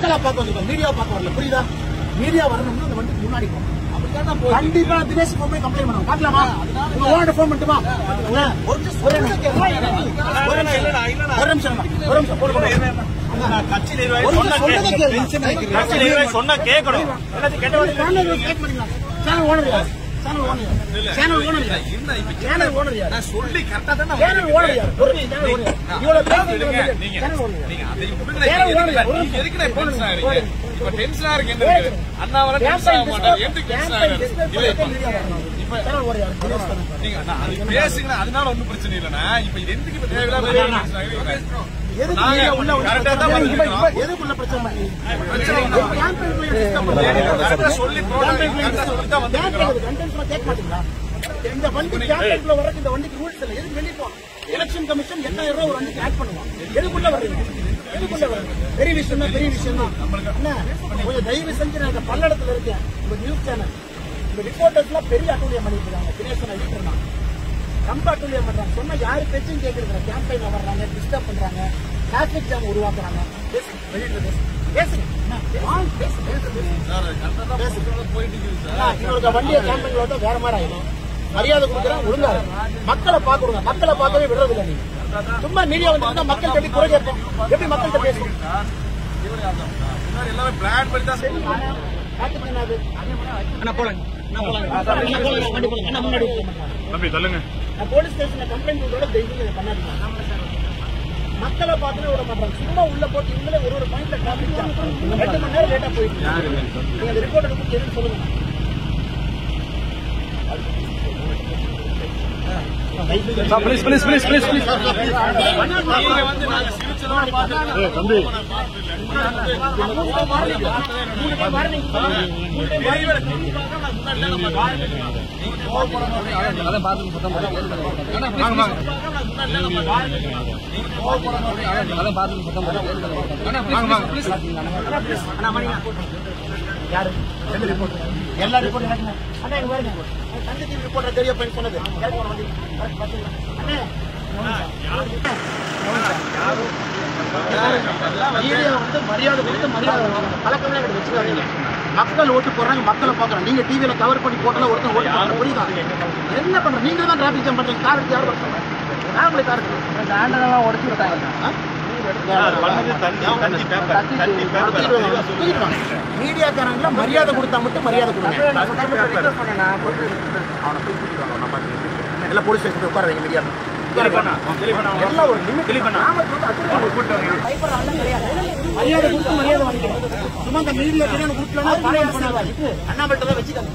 மக்களா பார்க்க வந்து மீடியா பார்க்க வரல, புரியுதா? மீடியா வரணும்னு அந்த வண்டிக்கு முன்னாடி போகும். கண்டிப்பா தினேஷ் போய் கம்ப்ளைண்ட் பண்ணுவோம். பாக்கலாமா? உங்க ஓனர்ட்ட போன் பண்ணிட்டுமா? ஒரு நிமிஷம் கட்சி நிர்வாகி சொன்னா கேட்கணும். சேனல் ஓனர் யார்? சேனல் ஓனர் யார்? நான் சொல்லி கரெக்டா தான் சேனல் ஓனர் யார்? இவ்வளவு எதுக்கு நான் டென்ஷன் ஆகிறீங்க? இப்ப டென்ஷனா இருக்கு என்ன இருக்கு? அண்ணா வர டென்ஷன் ஆக மாட்டாரு. எதுக்கு டென்ஷன் ஆகுது? இல்ல இப்ப சேனல் ஓனர் யார்? நீங்க அது பேசுங்க, அதனால ஒண்ணும் பிரச்சனை இல்லனா. இப்ப இது எதுக்கு இப்ப தேவையில்லாம டென்ஷன் ஆகிறீங்க? எதுக்கு உள்ள கரெக்டா தான் பண்ணுவீங்க. எதுக்குள்ள பிரச்சனை சொல்லி இந்த வண்டி கேம்பெயின்ல வர்றது, இந்த வண்டிக்கு ரூல்ஸ் இல்ல. எதுக்கு வெளியே போகணும்? எலெக்ஷன் கமிஷன் 8000 ரூபாய் ஒரு வண்டிக்கு ஆட் பண்ணுவாங்க. எதுக்குள்ள வருது? எதுக்குள்ள வருது? பெரிய விஷயம் தான், பெரிய விஷயம் தான். கொஞ்சம் தயவு செஞ்சு நான் இந்த பல்லடத்துல இருக்கேன். உங்க நியூஸ் சேனல் இந்த ரிப்போர்ட்டர்ஸ் எல்லாம் பெரிய அட்டூழியம் பண்ணிட்டு இருக்காங்க. தினேசன் அழிக்கிறாங்க, ரொம்ப அட்டூழியம் பண்றாங்க. சொன்னா யாரு பேச்சும் கேட்கறது? கேம்பெயின்ல வர்றாங்க, டிஸ்டர்ப் பண்றாங்க, டிராபிக் ஜாம் உருவாக்குறாங்க. வண்டியை கேம்பெயின்ல வந்து வேற மாதிரி ஆயிடும். மரியாதை கொடுக்குறேன், ஒழுங்கா மக்களை பாக்குறோங்க. மக்களை பார்க்கவே விடுறது இல்லை. நீங்க சும்மா மீடியா வந்து மக்கள் எப்படி குறை கேட்போம்? எப்படி மக்கள்கிட்ட பேசுவோம்? போலீஸ் ஸ்டேஷன்ல கம்ப்ளைண்ட் பண்ணாதீங்க. மக்களை பார்த்து விட மாட்டாங்க. சும்மா உள்ள போட்டு இவங்களே ஒரு பாயிண்ட்ல டிராபிக் ஜாம் 2 மணி நேரம் லேட்டா போயிட்டு நீங்க அந்த ரிப்போர்ட் எடுத்து எதுன்னு சொல்லுங்க. யாரு எல்லா ரிப்போர்ட் அண்ணா இங்க பாருங்க. தந்தி ரிப்போர்ட் தெரிய போய் சொன்னது மீடியா வந்து மரியாதை கொடுத்து மரியாதை பழக்கமே எனக்கு வச்சுக்காதீங்க. மக்கள் ஓட்டு போடுறாங்க, மக்களை பாக்குறாங்க. நீங்க டிவியில கவர் பண்ணி போட்டல ஒருத்தர் ஓட்டு போடுறாங்க, புரியுதா? என்ன பண்றீங்க? நீங்க தான் டிராபிக் ஜாம் பண்றீங்க. கார் எடுத்து யாரும் பண்றாங்க? நாங்களே கார் எடுத்து உடச்சு விட்டாங்க. மீடியாக்காரங்கள மரியாதை கொடுத்தா மட்டும் மரியாதை கொடுங்க. எல்லாம் போலீஸ் ஸ்டேஷன் உட்கார வைங்க. மீடியா எல்லாம் ஒரு மரியாதை கொடுத்து மரியாதை வாங்கிக்கணும். சும்மா இந்த மீடியா குரூப்ல அண்ணாமலை தான் வச்சுக்காங்க.